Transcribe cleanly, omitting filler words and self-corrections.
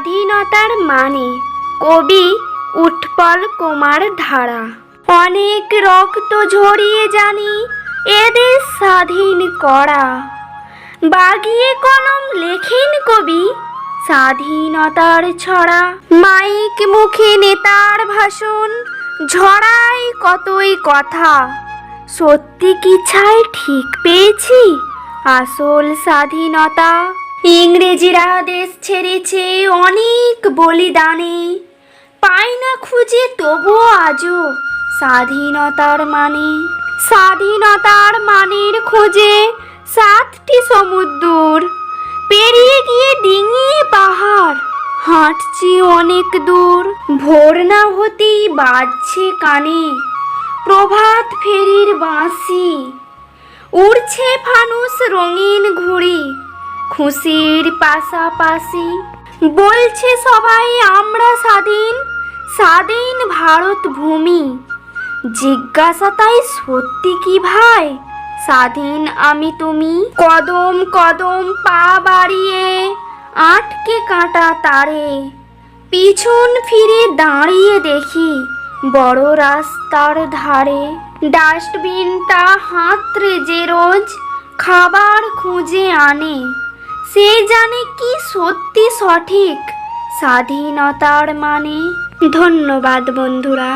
স্বাধীনতার মানে কবি উৎপল কুমার ধারা। অনেক রক্ত ঝরিয়ে জানি এদেশ স্বাধীন করা, বাগিয়ে কলম লেখেন কবি স্বাধীনতার ছড়া। মাইক মুখে নেতার ভাষণ ঝড়াই কতই কথা, সত্যি কি ছাই ঠিক পেয়েছি আসল স্বাধীনতা। ইংরেজিরা দেশ ছেড়েছে অনেক বলিদানে, পায় না খুঁজে তবুও আজও স্বাধীনতার মানে। স্বাধীনতার মানের খোঁজে 7টি সমুদ্র পেরিয়ে গিয়ে ডিঙিয়ে পাহাড় হাঁটছি অনেক দূর। ভোর না হতেই বাজছে কানে প্রভাত ফেরির বাঁশি, উড়ছে ফানুস রঙিন ঘুড়ি খুশির পাশাপাশি। বলছে সবাই আমরা স্বাধীন, স্বাধীন ভারত ভূমি। জিজ্ঞাসা তাই সত্যি কি ভাই স্বাধীন আমি তুমি? কদম কদম পা বাড়িয়ে আটকে কাঁটা তারে, পিছন ফিরে দাঁড়িয়ে দেখি বড় রাস্তার ধারে। ডাস্টবিনটা হাতড়ে যে রোজ খাবার খুঁজে আনে, সে জানে কি সত্যি সঠিক স্বাধীনতার মানে। ধন্যবাদ বন্ধুরা।